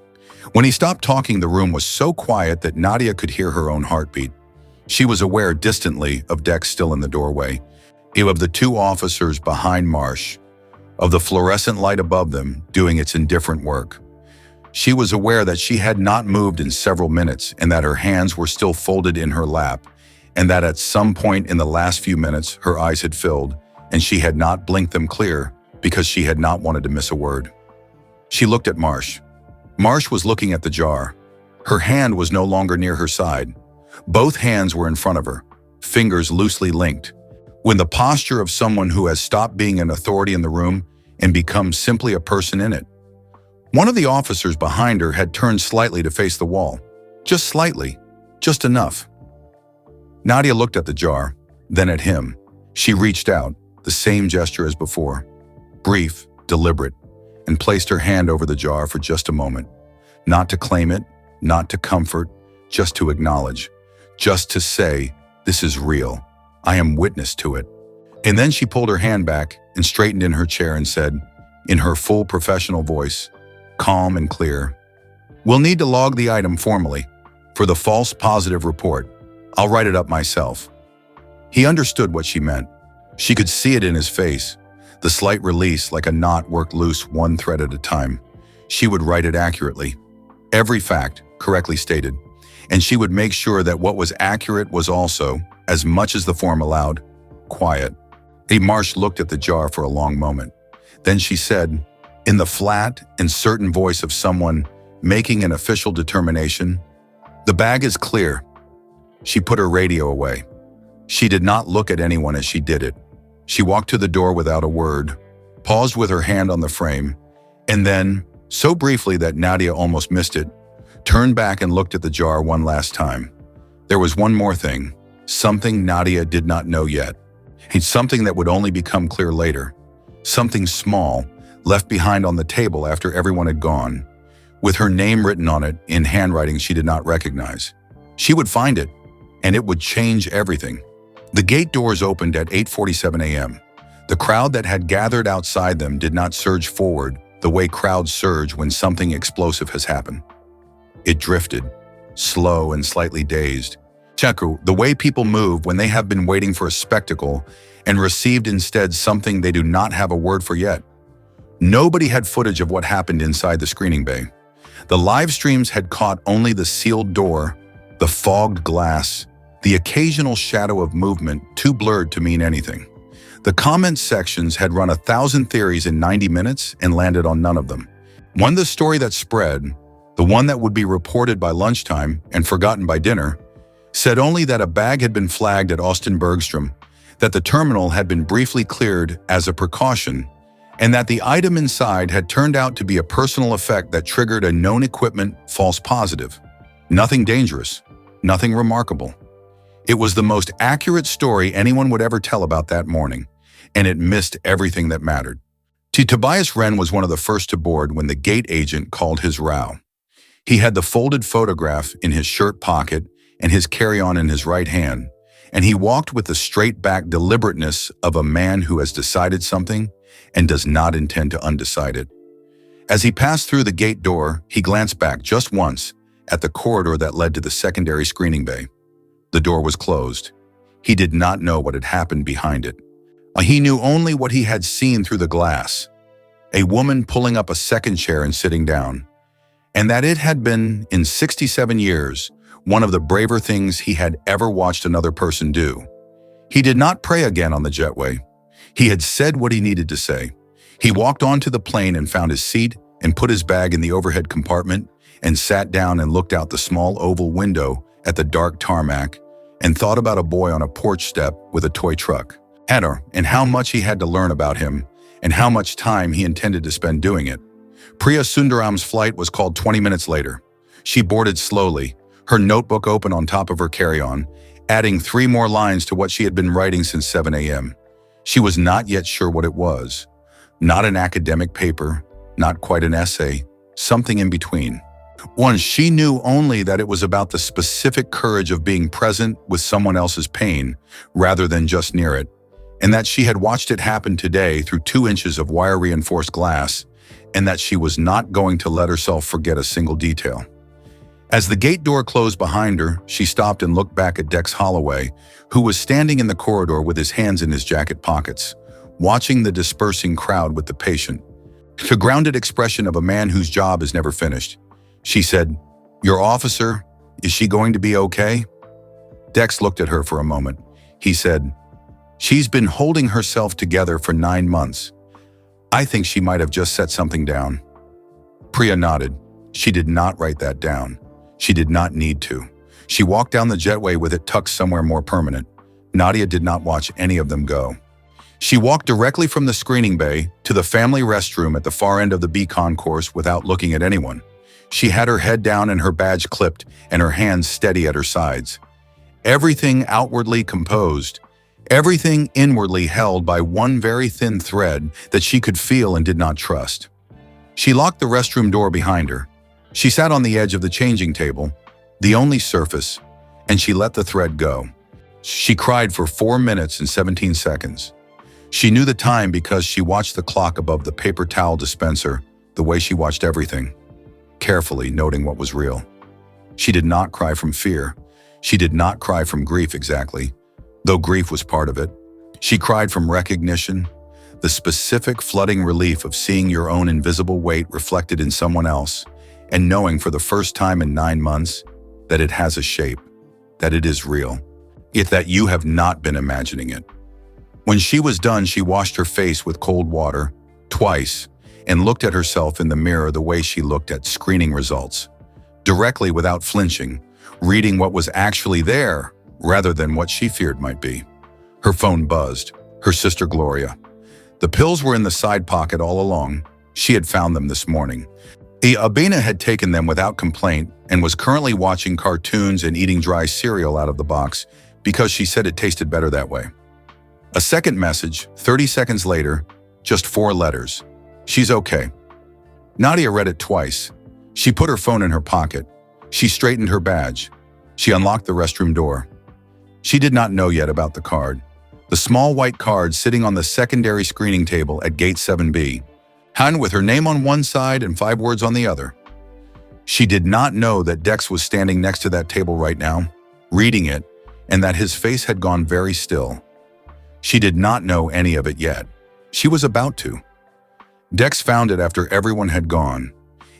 When he stopped talking, the room was so quiet that Nadia could hear her own heartbeat. She was aware distantly of Dex still in the doorway, of the 2 officers behind Marsh, of the fluorescent light above them doing its indifferent work. She was aware that she had not moved in several minutes and that her hands were still folded in her lap, and that at some point in the last few minutes her eyes had filled and she had not blinked them clear because she had not wanted to miss a word. She looked at Marsh. Marsh was looking at the jar. Her hand was no longer near her side. Both hands were in front of her, fingers loosely linked, with the posture of someone who has stopped being an authority in the room and become simply a person in it. One of the officers behind her had turned slightly to face the wall. Just slightly, just enough. Nadia looked at the jar, then at him. She reached out, the same gesture as before, brief, deliberate, and placed her hand over the jar for just a moment. Not to claim it, not to comfort, just to acknowledge, just to say, this is real. I am witness to it. And then she pulled her hand back and straightened in her chair and said, in her full professional voice, calm and clear, we'll need to log the item formally for the false positive report. I'll write it up myself. He understood what she meant. She could see it in his face. The slight release, like a knot worked loose one thread at a time. She would write it accurately. Every fact, correctly stated. And she would make sure that what was accurate was also, as much as the form allowed, quiet. Marsh looked at the jar for a long moment. Then she said, in the flat and certain voice of someone making an official determination, "The bag is clear." She put her radio away. She did not look at anyone as she did it. She walked to the door without a word, paused with her hand on the frame, and then, so briefly that Nadia almost missed it, turned back and looked at the jar one last time. There was one more thing, something Nadia did not know yet. It's something that would only become clear later. Something small, left behind on the table after everyone had gone, with her name written on it in handwriting she did not recognize. She would find it, and it would change everything. The gate doors opened at 8:47 a.m. The crowd that had gathered outside them did not surge forward the way crowds surge when something explosive has happened. It drifted, slow and slightly dazed. Cheku, the way people move when they have been waiting for a spectacle and received instead something they do not have a word for yet. Nobody had footage of what happened inside the screening bay. The live streams had caught only the sealed door, the fogged glass, the occasional shadow of movement too blurred to mean anything. The comment sections had run 1,000 theories in 90 minutes and landed on none of them. When the story that spread, the one that would be reported by lunchtime and forgotten by dinner, said only that a bag had been flagged at Austin Bergstrom, that the terminal had been briefly cleared as a precaution, and that the item inside had turned out to be a personal effect that triggered a known equipment false positive. Nothing dangerous, nothing remarkable. It was the most accurate story anyone would ever tell about that morning, and it missed everything that mattered. Tobias Wren was one of the first to board when the gate agent called his row. He had the folded photograph in his shirt pocket and his carry-on in his right hand, and he walked with the straight-back deliberateness of a man who has decided something and does not intend to undecide it. As he passed through the gate door, he glanced back just once at the corridor that led to the secondary screening bay. The door was closed. He did not know what had happened behind it. He knew only what he had seen through the glass, a woman pulling up a second chair and sitting down, and that it had been, in 67 years, one of the braver things he had ever watched another person do. He did not pray again on the jetway. He had said what he needed to say. He walked onto the plane and found his seat and put his bag in the overhead compartment and sat down and looked out the small oval window at the dark tarmac and thought about a boy on a porch step with a toy truck. And how much he had to learn about him and how much time he intended to spend doing it. Priya Sundaram's flight was called 20 minutes later. She boarded slowly, her notebook open on top of her carry-on, adding 3 more lines to what she had been writing since 7 a.m. She was not yet sure what it was. Not an academic paper, not quite an essay, something in between. Once she knew only that it was about the specific courage of being present with someone else's pain rather than just near it, and that she had watched it happen today through 2 inches of wire-reinforced glass, and that she was not going to let herself forget a single detail. As the gate door closed behind her, she stopped and looked back at Dex Holloway, who was standing in the corridor with his hands in his jacket pockets, watching the dispersing crowd with the patient, the grounded expression of a man whose job is never finished. She said, "Your officer, is she going to be okay?" Dex looked at her for a moment. He said, "She's been holding herself together for 9 months. I think she might have just set something down." Priya nodded. She did not write that down. She did not need to. She walked down the jetway with it tucked somewhere more permanent. Nadia did not watch any of them go. She walked directly from the screening bay to the family restroom at the far end of the B concourse without looking at anyone. She had her head down and her badge clipped and her hands steady at her sides. Everything outwardly composed, everything inwardly held by one very thin thread that she could feel and did not trust. She locked the restroom door behind her. She sat on the edge of the changing table, the only surface, and she let the thread go. She cried for 4 minutes and 17 seconds. She knew the time because she watched the clock above the paper towel dispenser the way she watched everything, carefully noting what was real. She did not cry from fear. She did not cry from grief exactly, though grief was part of it. She cried from recognition, the specific flooding relief of seeing your own invisible weight reflected in someone else and knowing for the first time in 9 months that it has a shape, that it is real, yet that you have not been imagining it. When she was done, she washed her face with cold water, twice, and looked at herself in the mirror the way she looked at screening results, directly without flinching, reading what was actually there rather than what she feared might be. Her phone buzzed. Her sister Gloria. The pills were in the side pocket all along. She had found them this morning. Abena had taken them without complaint and was currently watching cartoons and eating dry cereal out of the box because she said it tasted better that way. A second message, 30 seconds later, just 4 letters. She's okay. Nadia read it twice. She put her phone in her pocket. She straightened her badge. She unlocked the restroom door. She did not know yet about the card. The small white card sitting on the secondary screening table at gate 7B, hand with her name on one side and 5 words on the other. She did not know that Dex was standing next to that table right now, reading it, and that his face had gone very still. She did not know any of it yet. She was about to. Dex found it after everyone had gone.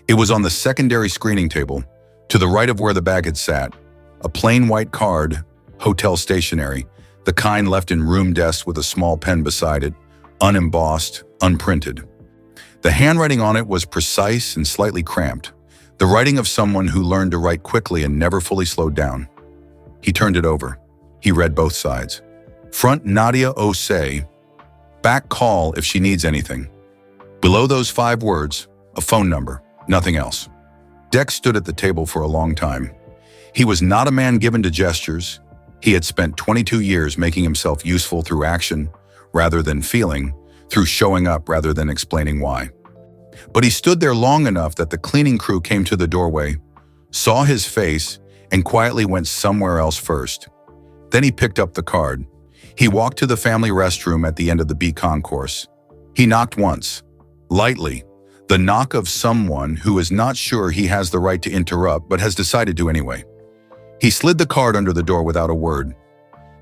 It was on the secondary screening table, to the right of where the bag had sat. A plain white card, hotel stationery, the kind left in room desks with a small pen beside it, unembossed, unprinted. The handwriting on it was precise and slightly cramped, the writing of someone who learned to write quickly and never fully slowed down. He turned it over. He read both sides. Front Nadia Osei. Back call if she needs anything. Below those 5 words, a phone number, nothing else. Dex stood at the table for a long time. He was not a man given to gestures. He had spent 22 years making himself useful through action rather than feeling, through showing up rather than explaining why. But he stood there long enough that the cleaning crew came to the doorway, saw his face, and quietly went somewhere else first. Then he picked up the card. He walked to the family restroom at the end of the B concourse. He knocked once, lightly, the knock of someone who is not sure he has the right to interrupt but has decided to anyway. He slid the card under the door without a word.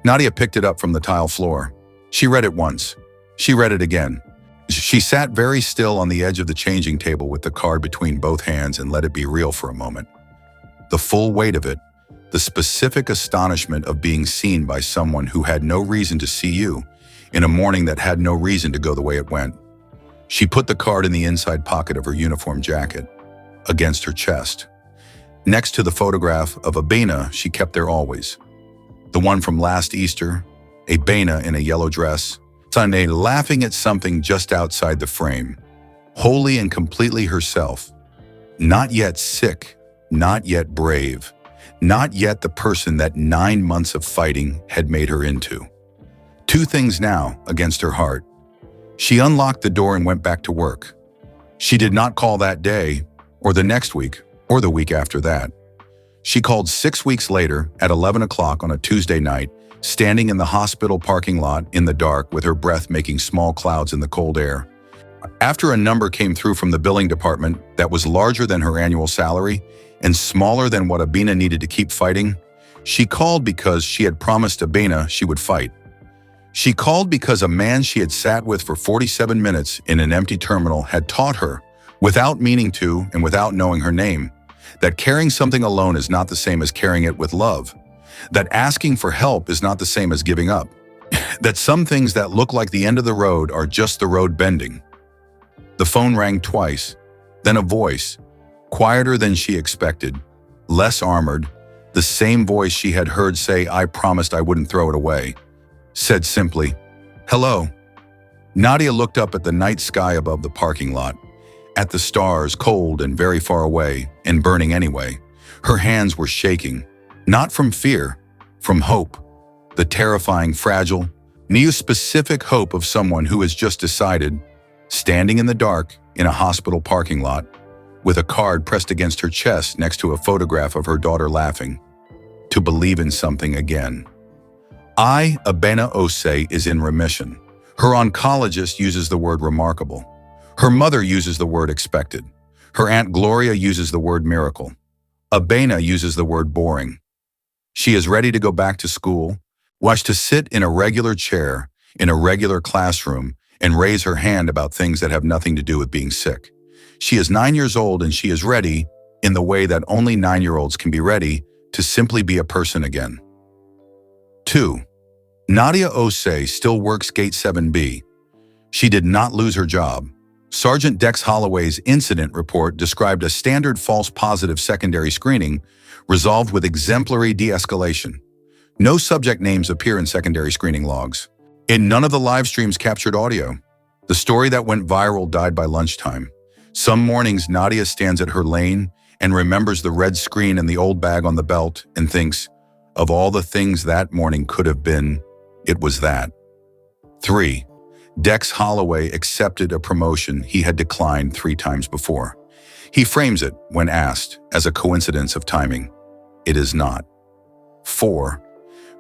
Nadia picked it up from the tile floor. She read it once. She read it again. She sat very still on the edge of the changing table with the card between both hands and let it be real for a moment. The full weight of it, the specific astonishment of being seen by someone who had no reason to see you in a morning that had no reason to go the way it went. She put the card in the inside pocket of her uniform jacket, against her chest. Next to the photograph of Abena she kept there always. The one from last Easter, Abena in a yellow dress, Sunday laughing at something just outside the frame, wholly and completely herself. Not yet sick, not yet brave, not yet the person that 9 months of fighting had made her into. 2 things now against her heart. She unlocked the door and went back to work. She did not call that day, or the next week, or the week after that. She called 6 weeks later at 11 o'clock on a Tuesday night, standing in the hospital parking lot in the dark with her breath making small clouds in the cold air. After a number came through from the billing department that was larger than her annual salary and smaller than what Abena needed to keep fighting, she called because she had promised Abena she would fight. She called because a man she had sat with for 47 minutes in an empty terminal had taught her, without meaning to and without knowing her name, that carrying something alone is not the same as carrying it with love, that asking for help is not the same as giving up, that some things that look like the end of the road are just the road bending. The phone rang twice, then a voice, quieter than she expected, less armored, the same voice she had heard say, "I promised I wouldn't throw it away," said simply, "Hello." Nadia looked up at the night sky above the parking lot, at the stars cold and very far away and burning anyway. Her hands were shaking, not from fear, from hope, the terrifying, fragile, neo-specific hope of someone who has just decided, standing in the dark in a hospital parking lot, with a card pressed against her chest next to a photograph of her daughter laughing, to believe in something again. Abena Osei is in remission. Her oncologist uses the word remarkable. Her mother uses the word expected. Her Aunt Gloria uses the word miracle. Abena uses the word boring. She is ready to go back to school, watch to sit in a regular chair, in a regular classroom, and raise her hand about things that have nothing to do with being sick. She is 9 years old and she is ready, in the way that only 9-year-olds can be ready, to simply be a person again. 2. Nadia Osei still works Gate 7B. She did not lose her job. Sergeant Dex Holloway's incident report described a standard false positive secondary screening resolved with exemplary de-escalation. No subject names appear in secondary screening logs. In none of the live streams captured audio. The story that went viral died by lunchtime. Some mornings, Nadia stands at her lane and remembers the red screen and the old bag on the belt and thinks, of all the things that morning could have been, it was that. 3. Dex Holloway accepted a promotion he had declined 3 times before. He frames it, when asked, as a coincidence of timing. It is not. 4.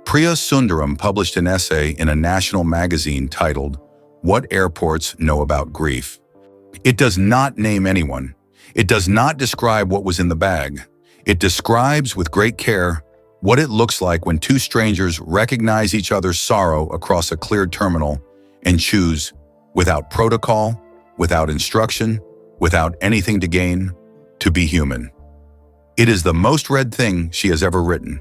Priya Sundaram published an essay in a national magazine titled, "What Airports Know About Grief." It does not name anyone. It does not describe what was in the bag. It describes with great care what it looks like when 2 strangers recognize each other's sorrow across a cleared terminal and choose, without protocol, without instruction, without anything to gain, to be human. It is the most read thing she has ever written.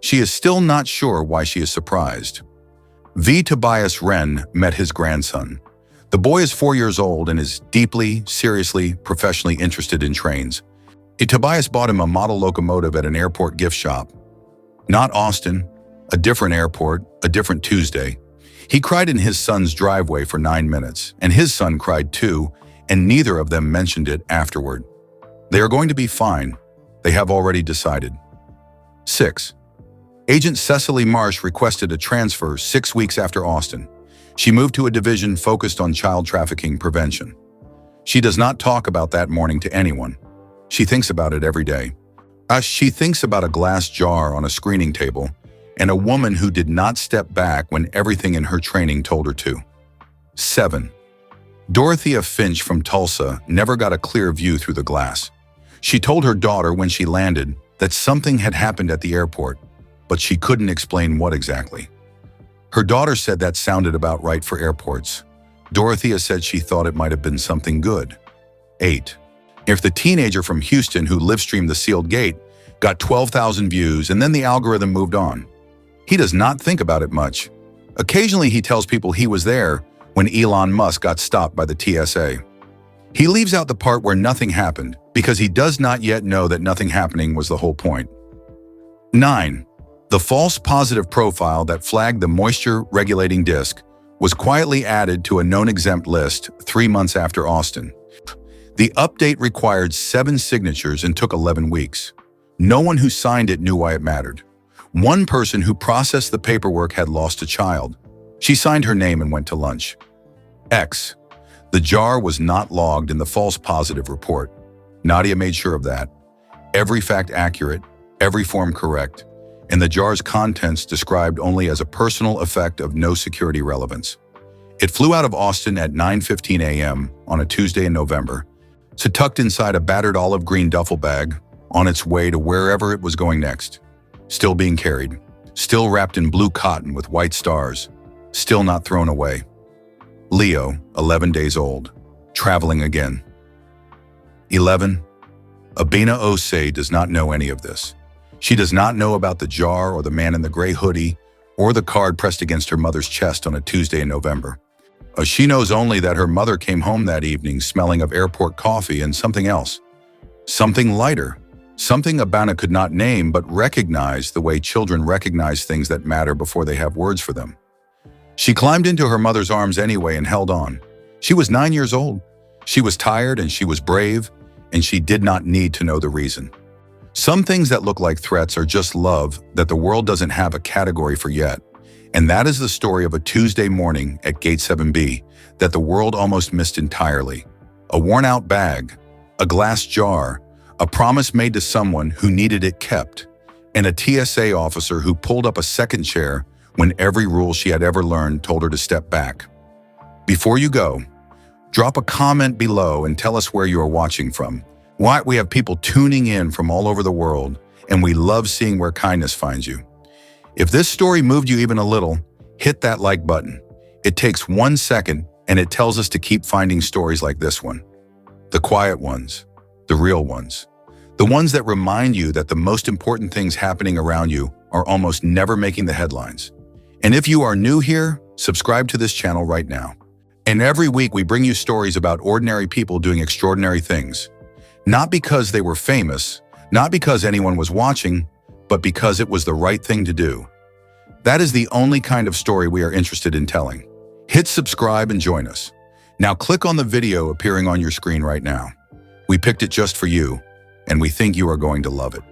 She is still not sure why she is surprised. V. Tobias Wren met his grandson. The boy is 4 years old and is deeply, seriously, professionally interested in trains. Tobias bought him a model locomotive at an airport gift shop. Not Austin, a different airport, a different Tuesday. He cried in his son's driveway for 9 minutes, and his son cried too, and neither of them mentioned it afterward. They are going to be fine. They have already decided. 6. Agent Cecily Marsh requested a transfer 6 weeks after Austin. She moved to a division focused on child trafficking prevention. She does not talk about that morning to anyone. She thinks about it every day. She thinks about a glass jar on a screening table and a woman who did not step back when everything in her training told her to. 7. Dorothea Finch from Tulsa never got a clear view through the glass. She told her daughter when she landed that something had happened at the airport, but she couldn't explain what exactly. Her daughter said that sounded about right for airports. Dorothea said she thought it might have been something good. 8. If the teenager from Houston who live-streamed the sealed gate got 12,000 views and then the algorithm moved on. He does not think about it much. Occasionally he tells people he was there when Elon Musk got stopped by the TSA. He leaves out the part where nothing happened because he does not yet know that nothing happening was the whole point. 9. The false positive profile that flagged the moisture-regulating disc was quietly added to a known exempt list 3 months after Austin. The update required 7 signatures and took 11 weeks. No one who signed it knew why it mattered. One person who processed the paperwork had lost a child. She signed her name and went to lunch. X. The jar was not logged in the false positive report. Nadia made sure of that. Every fact accurate, every form correct, and the jar's contents described only as a personal effect of no security relevance. It flew out of Austin at 9:15 a.m. on a Tuesday in November, so tucked inside a battered olive green duffel bag, on its way to wherever it was going next. Still being carried, still wrapped in blue cotton with white stars, still not thrown away. Leo, 11 days old, traveling again. 11. Abina Osei does not know any of this. She does not know about the jar or the man in the gray hoodie or the card pressed against her mother's chest on a Tuesday in November. She knows only that her mother came home that evening smelling of airport coffee and something else. Something lighter. Something Abana could not name but recognized the way children recognize things that matter before they have words for them. She climbed into her mother's arms anyway and held on. She was 9 years old. She was tired and she was brave, and she did not need to know the reason. Some things that look like threats are just love that the world doesn't have a category for yet. And that is the story of a Tuesday morning at Gate 7B that the world almost missed entirely. A worn-out bag, a glass jar, a promise made to someone who needed it kept, and a TSA officer who pulled up a second chair when every rule she had ever learned told her to step back. Before you go, drop a comment below and tell us where you are watching from. We have people tuning in from all over the world, and we love seeing where kindness finds you. If this story moved you even a little, hit that like button. It takes 1 second, And it tells us to keep finding stories like this one. The quiet ones, the real ones. The ones that remind you that the most important things happening around you are almost never making the headlines. And if you are new here, subscribe to this channel right now. And every week we bring you stories about ordinary people doing extraordinary things. Not because they were famous, not because anyone was watching, but because it was the right thing to do. That is the only kind of story we are interested in telling. Hit subscribe and join us. Now click on the video appearing on your screen right now. We picked it just for you, and we think you are going to love it.